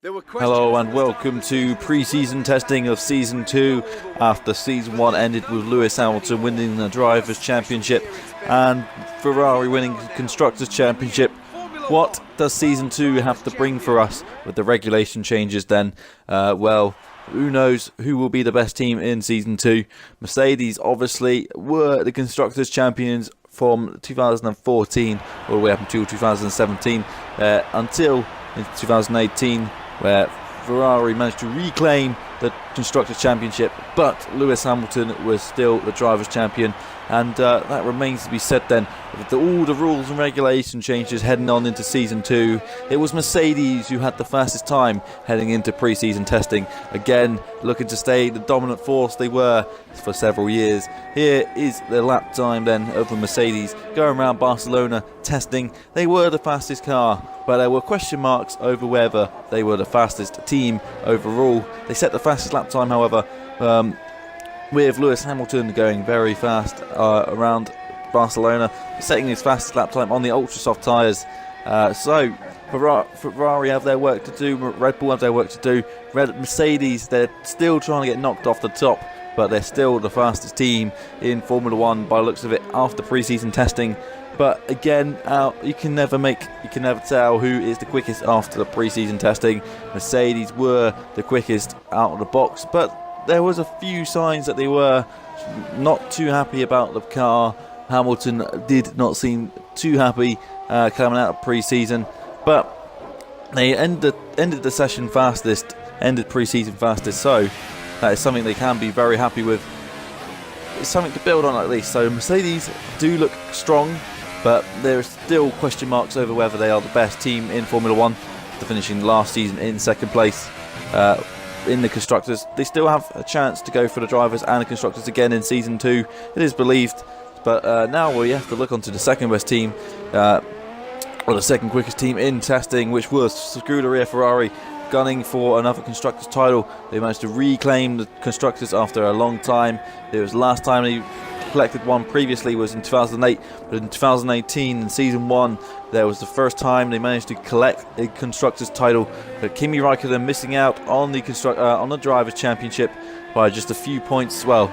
Hello and welcome to pre-season testing of Season 2 after Season 1 ended with Lewis Hamilton winning the Drivers' Championship and Ferrari winning the Constructors' Championship. What does Season 2 have to bring for us with the regulation changes then? Well, who knows who will be the best team in Season 2. Mercedes obviously were the Constructors' Champions from 2014 all the way up until 2017 until in 2018 where Ferrari managed to reclaim the Constructors' Championship, but Lewis Hamilton was still the Drivers' Champion, and that remains to be said then. With all the rules and regulation changes heading on into Season 2, it was Mercedes who had the fastest time heading into pre-season testing, again looking to stay the dominant force they were for several years. Here is the lap time then of the Mercedes going around Barcelona testing. They were the fastest car, but there were question marks over whether they were the fastest team overall. They set the fastest lap time, however, with Lewis Hamilton going very fast around Barcelona, setting his fastest lap time on the ultra-soft tyres. So Ferrari have their work to do, Red Bull have their work to do. Mercedes, they're still trying to get knocked off the top, but they're still the fastest team in Formula 1 by the looks of it after pre-season testing. But again, you can never tell who is the quickest after the pre-season testing. Mercedes were the quickest out of the box, but there was a few signs that they were not too happy about the car. Hamilton did not seem too happy coming out of pre-season, but they ended the session fastest, ended pre-season fastest, so that is something they can be very happy with. It's something to build on at least. So Mercedes do look strong, but there are still question marks over whether they are the best team in Formula 1 after finishing last season in second place in the Constructors. They still have a chance to go for the Drivers and the Constructors again in Season 2, it is believed. But now we have to look onto the second best team, or the second quickest team in testing, which was Scuderia Ferrari, gunning for another Constructors title. They managed to reclaim the Constructors after a long time. It was the last time they collected one previously was in 2008, but in 2018 in Season 1 there was the first time they managed to collect a Constructors title, but Kimi Raikkonen missing out on the Drivers' Championship by just a few points. Well,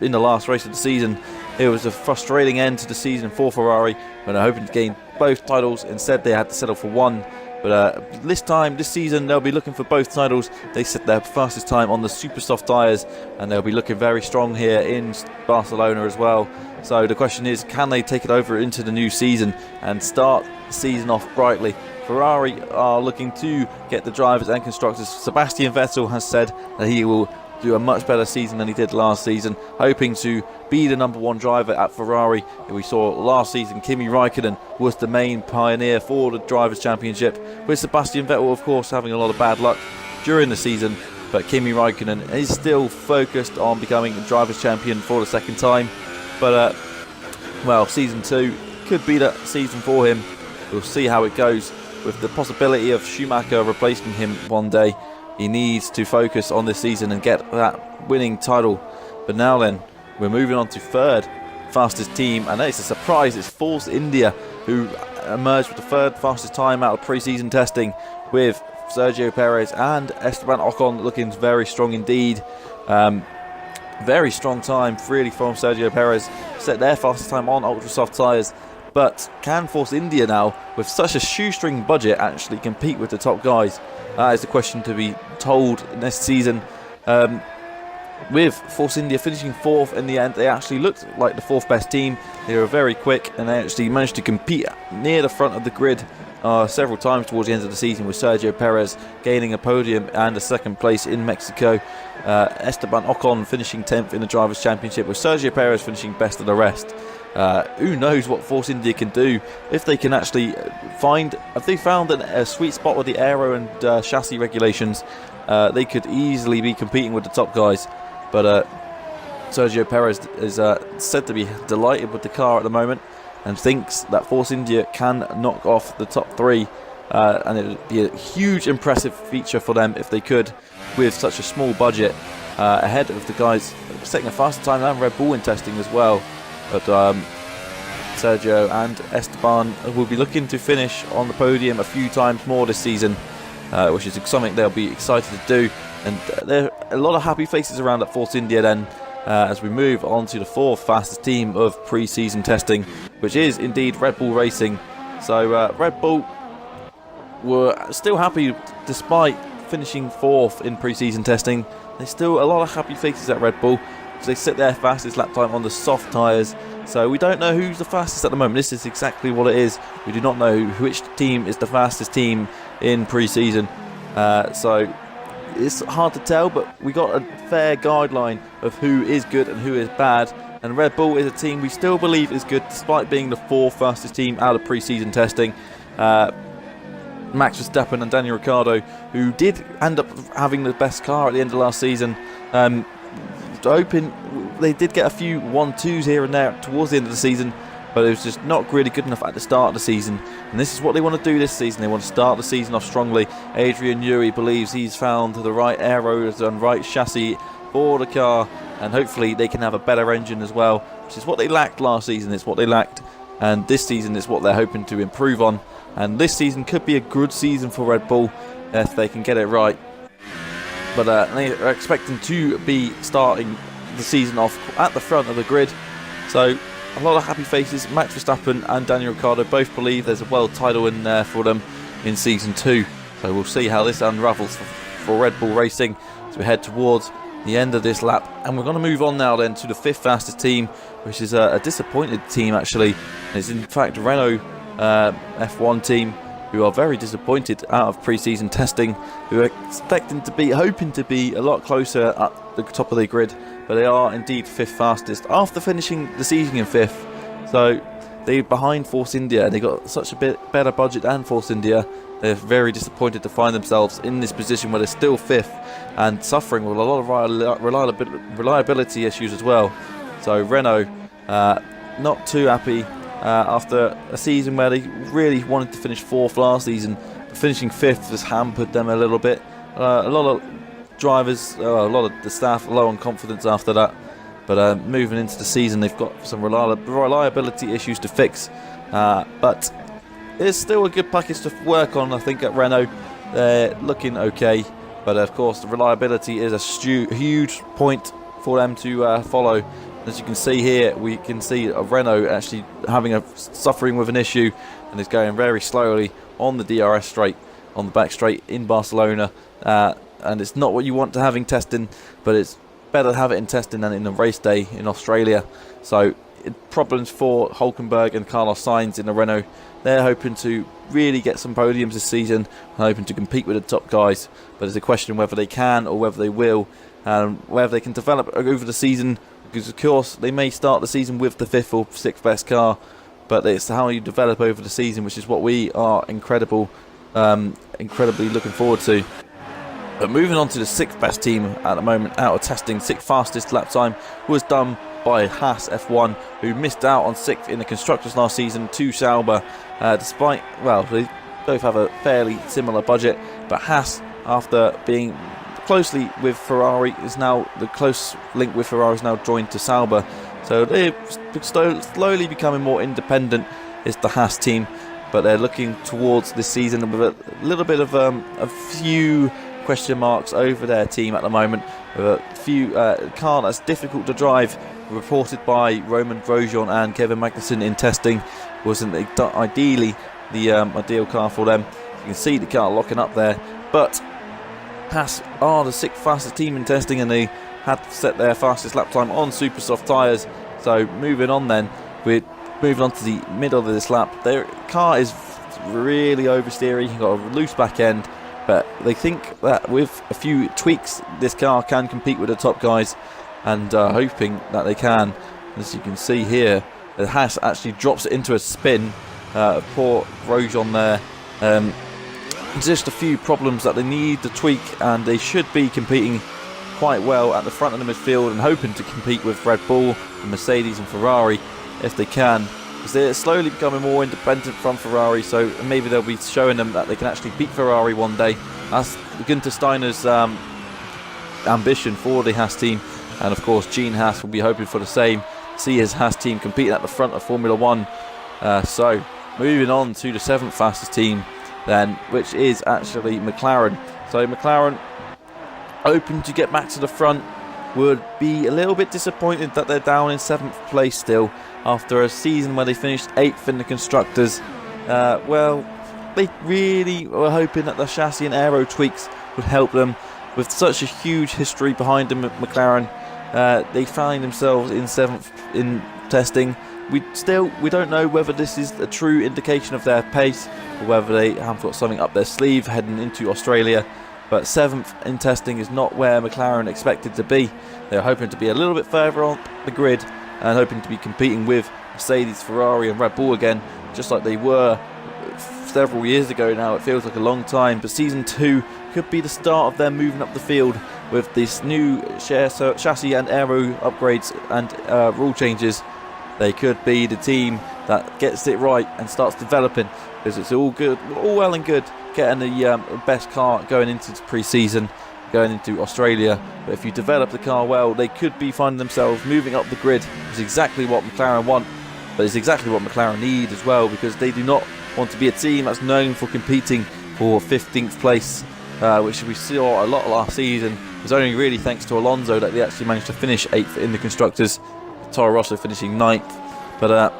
in the last race of the season, it was a frustrating end to the season for Ferrari when they're hoping to gain both titles. Instead they had to settle for one. But this season, they'll be looking for both titles. They set their fastest time on the super soft tyres, and they'll be looking very strong here in Barcelona as well. So the question is, can they take it over into the new season and start the season off brightly? Ferrari are looking to get the drivers and constructors. Sebastian Vettel has said that he will do a much better season than he did last season, hoping to be the number one driver at Ferrari. We saw last season Kimi Raikkonen was the main pioneer for the Drivers' Championship, with Sebastian Vettel of course having a lot of bad luck during the season, but Kimi Raikkonen is still focused on becoming the Drivers' Champion for the second time. But well, Season 2 could be that season for him. We'll see how it goes, with the possibility of Schumacher replacing him one day. He needs to focus on this season and get that winning title. But now then, we're moving on to third fastest team, and it's a surprise. It's Force India who emerged with the third fastest time out of pre-season testing, with Sergio Perez and Esteban Ocon looking very strong indeed. Very strong time really from Sergio Perez, set their fastest time on ultra soft tyres. But can Force India now, with such a shoestring budget, actually compete with the top guys? That is the question to be told next season. With Force India finishing fourth in the end, they actually looked like the fourth best team. They were very quick, and they actually managed to compete near the front of the grid several times towards the end of the season, with Sergio Perez gaining a podium and a second place in Mexico. Esteban Ocon finishing 10th in the Drivers' Championship, with Sergio Perez finishing best of the rest. Who knows what Force India can do if they can actually if they found a sweet spot with the aero and chassis regulations. They could easily be competing with the top guys. But Sergio Perez is said to be delighted with the car at the moment and thinks that Force India can knock off the top three, and it would be a huge impressive feature for them if they could, with such a small budget, ahead of the guys setting a faster time than Red Bull in testing as well. But Sergio and Esteban will be looking to finish on the podium a few times more this season. which is something they'll be excited to do. And there are a lot of happy faces around at Force India then, as we move on to the fourth fastest team of pre-season testing, which is indeed Red Bull Racing. So Red Bull were still happy despite finishing fourth in pre-season testing. There's still a lot of happy faces at Red Bull because they set their fastest lap time on the soft tyres. So we don't know who's the fastest at the moment. This is exactly what it is. We do not know which team is the fastest team in pre-season. So it's hard to tell, but we got a fair guideline of who is good and who is bad. And Red Bull is a team we still believe is good despite being the fourth fastest team out of pre-season testing. Max Verstappen and Daniel Ricciardo, who did end up having the best car at the end of last season, they did get a few 1-2s here and there towards the end of the season, but it was just not really good enough at the start of the season. And this is what they want to do this season. They want to start the season off strongly. Adrian Newey believes he's found the right aeros and right chassis for the car, and hopefully they can have a better engine as well, which is what they lacked last season. It's what they lacked, and this season is what they're hoping to improve on. And this season could be a good season for Red Bull if they can get it right. But they are expecting to be starting the season off at the front of the grid. So a lot of happy faces. Max Verstappen and Daniel Ricciardo both believe there's a world title in there for them in Season 2. So we'll see how this unravels for Red Bull Racing as we head towards the end of this lap. And we're going to move on now then to the fifth fastest team, which is a disappointed team actually. It's in fact Renault F1 team, who are very disappointed out of pre-season testing, who are hoping to be a lot closer at the top of the grid, but they are indeed fifth fastest after finishing the season in fifth. So they're behind Force India. They got such a bit better budget than Force India. They're very disappointed to find themselves in this position where they're still fifth and suffering with a lot of reliability issues as well. So Renault not too happy after a season where they really wanted to finish fourth last season. Finishing fifth has hampered them a little bit. A lot of drivers, a lot of the staff low on confidence after that. But moving into the season, they've got some reliability issues to fix. But it's still a good package to work on, I think, at Renault. They're looking okay. But of course, the reliability is a huge point for them to follow. As you can see here, we can see Renault actually suffering with an issue, and is going very slowly on the DRS straight, on the back straight in Barcelona. And it's not what you want to have in testing, but it's better to have it in testing than in the race day in Australia. So problems for Hülkenberg and Carlos Sainz in the Renault. They're hoping to really get some podiums this season, and hoping to compete with the top guys. But it's a question whether they can or whether they will, and whether they can develop over the season. Because of course they may start the season with the fifth or sixth best car, but it's how you develop over the season, which is what we are incredibly looking forward to. But moving on to the sixth best team at the moment out of testing, sixth fastest lap time was done by Haas F1, who missed out on sixth in the constructors last season to Sauber. Despite, well, they both have a fairly similar budget, but Haas, after being closely with Ferrari, is now the close link with Ferrari is now joined to Sauber, so they're slowly becoming more independent. It's the Haas team, but they're looking towards this season with a little bit of a few question marks over their team at the moment. A few car that's difficult to drive, reported by Roman Grosjean and Kevin Magnussen in testing, wasn't ideally the ideal car for them. You can see the car locking up there, but Haas are the sixth fastest team in testing, and they had set their fastest lap time on super soft tyres. So moving on then, we're moving on to the middle of this lap. Their car is really oversteering, you've got a loose back end, but they think that with a few tweaks this car can compete with the top guys, and hoping that they can. As you can see here, the Haas actually drops it into a spin. Poor Grosjean there. Just a few problems that they need to tweak, and they should be competing quite well at the front of the midfield and hoping to compete with Red Bull and Mercedes and Ferrari if they can, because they're slowly becoming more independent from Ferrari. So maybe they'll be showing them that they can actually beat Ferrari one day. That's Günther Steiner's ambition for the Haas team, and of course Gene Haas will be hoping for the same, see his Haas team competing at the front of Formula 1. So moving on to the seventh fastest team then, which is actually McLaren. So McLaren, hoping to get back to the front, would be a little bit disappointed that they're down in 7th place still after a season where they finished 8th in the Constructors. They really were hoping that the chassis and aero tweaks would help them. With such a huge history behind them at McLaren, they find themselves in 7th in testing. We don't know whether this is a true indication of their pace or whether they have got something up their sleeve heading into Australia. But 7th in testing is not where McLaren expected to be. They're hoping to be a little bit further on the grid and hoping to be competing with Mercedes, Ferrari and Red Bull again, just like they were several years ago now. It feels like a long time, but Season 2 could be the start of them moving up the field with this new chassis and aero upgrades and rule changes. They could be the team that gets it right and starts developing, because it's all well and good getting the best car going into pre-season, going into Australia, but if you develop the car well, they could be finding themselves moving up the grid. It's exactly what McLaren want, but it's exactly what McLaren need as well, because they do not want to be a team that's known for competing for 15th place, which we saw a lot last season. It was only really thanks to Alonso that they actually managed to finish 8th in the Constructors, Toro Rosso finishing 9th, but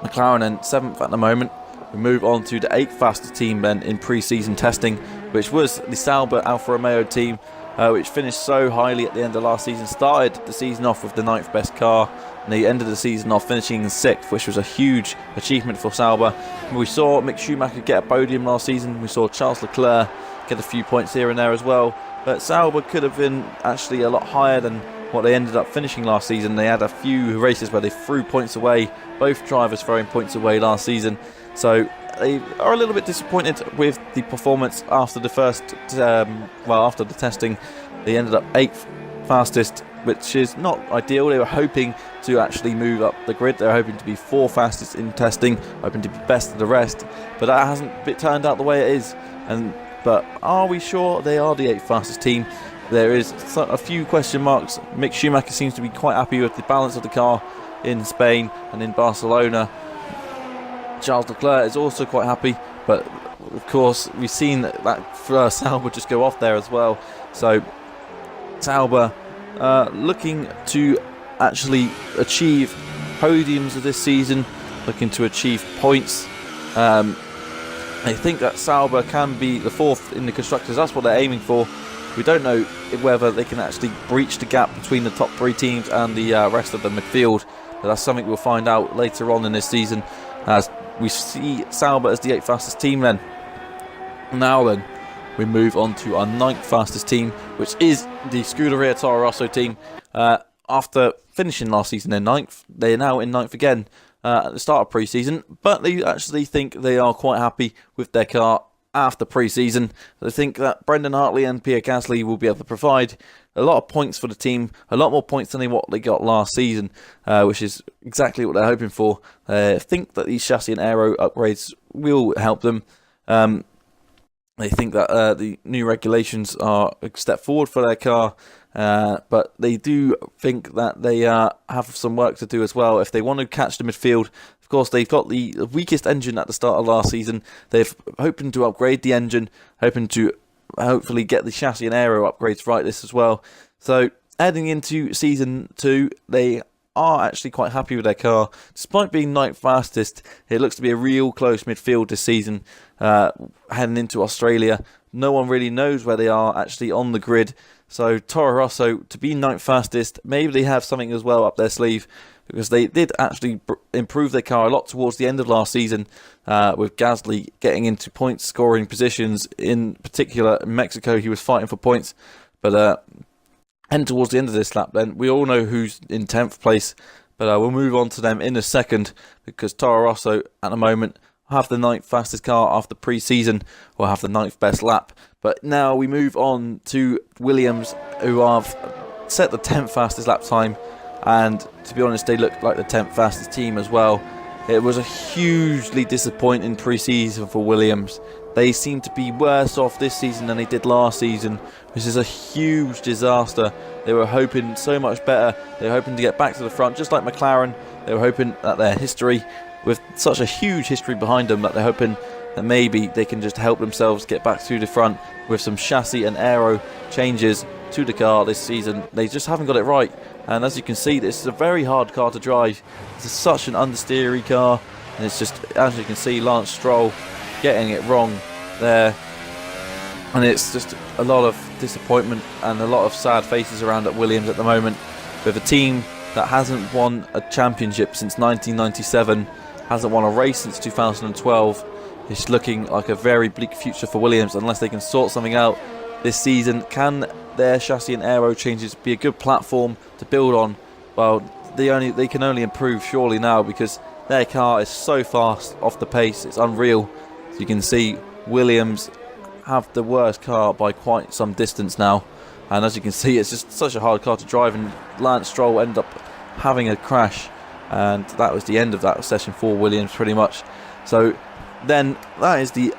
McLaren in 7th at the moment. We move on to the 8th fastest team then in pre-season testing, which was the Sauber Alfa Romeo team, which finished so highly at the end of last season. Started the season off with the 9th best car, and they ended the season off finishing in 6th, which was a huge achievement for Sauber. We saw Mick Schumacher get a podium last season. We saw Charles Leclerc get a few points here and there as well, but Sauber could have been actually a lot higher than what they ended up finishing last season. They had a few races where they threw points away, both drivers throwing points away last season, so they are a little bit disappointed with the performance after the after the testing. They ended up 8th fastest, which is not ideal. They were hoping to actually move up the grid. They were hoping to be 4th fastest in testing, hoping to be best of the rest, but that hasn't turned out the way it is. But are we sure they are the 8th fastest team? There is a few question marks. Mick Schumacher seems to be quite happy with the balance of the car in Spain and in Barcelona. Charles Leclerc is also quite happy, but of course we've seen that Sauber just go off there as well. So Sauber looking to actually achieve podiums of this season, looking to achieve points. I think that Sauber can be the 4th in the Constructors. That's what they're aiming for. We don't know whether they can actually breach the gap between the top 3 teams and the rest of the midfield, but that's something we'll find out later on in this season, as we see Sauber as the 8th fastest team then. Now then, we move on to our 9th fastest team, which is the Scuderia Toro Rosso team. After finishing last season in 9th, they are now in 9th again at the start of pre-season, but they actually think they are quite happy with their car after pre-season. They think that Brendan Hartley and Pierre Gasly will be able to provide a lot of points for the team, a lot more points than what they got last season, which is exactly what they're hoping for. I think that these chassis and aero upgrades will help them. They think that the new regulations are a step forward for their car, but they do think that they have some work to do as well if they want to catch the midfield. Of course, they've got the weakest engine at the start of last season. They're hoping to upgrade the engine, hoping to hopefully get the chassis and aero upgrades right this as well. So heading into Season 2, they are actually quite happy with their car. Despite being 9th fastest, it looks to be a real close midfield this season. Heading into Australia, no one really knows where they are actually on the grid. So Toro Rosso, to be 9th fastest, maybe they have something as well up their sleeve, because they did actually improve their car a lot towards the end of last season, with Gasly getting into point scoring positions. In particular, in Mexico, he was fighting for points. But and towards the end of this lap, then we all know who's in 10th place. But we'll move on to them in a second, because Toro Rosso at the moment have the 9th fastest car after pre-season, or have the 9th best lap. But now we move on to Williams, who have set the 10th fastest lap time. And to be honest, they look like the 10th fastest team as well. It was a hugely disappointing pre-season for Williams. They seem to be worse off this season than they did last season. This is a huge disaster. They were hoping so much better. They were hoping to get back to the front, just like McLaren. They were hoping that their history, with such a huge history behind them, that they're hoping that maybe they can just help themselves get back to the front with some chassis and aero changes to the car this season. They just haven't got it right, and as you can see, this is a very hard car to drive. It's such an understeery car, and it's just, as you can see, Lance Stroll getting it wrong there, and it's just a lot of disappointment and a lot of sad faces around at Williams at the moment, with a team that hasn't won a championship since 1997, hasn't won a race since 2012. It's looking like a very bleak future for Williams unless they can sort something out this season. Can their chassis and aero changes be a good platform to build on? Well, they can only improve surely now, because their car is so fast off the pace, it's unreal. As you can see, Williams have the worst car by quite some distance now, and as you can see, it's just such a hard car to drive, and Lance Stroll ended up having a crash, and that was the end of that session for Williams pretty much. So then that is the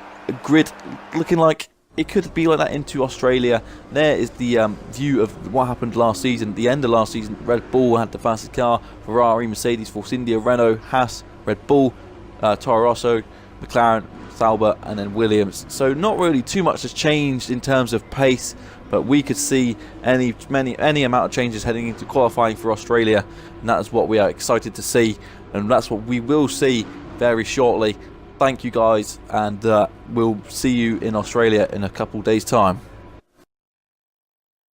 grid looking like it could be like that into Australia. There is the view of what happened last season. The end of last season, Red Bull had the fastest car, Ferrari, Mercedes, Force India, Renault, Haas, Red Bull, Toro Rosso, McLaren, Sauber, and then Williams. So not really too much has changed in terms of pace, but we could see any amount of changes heading into qualifying for Australia, and that is what we are excited to see, and that's what we will see very shortly. Thank you guys, and we'll see you in Australia in a couple days' time.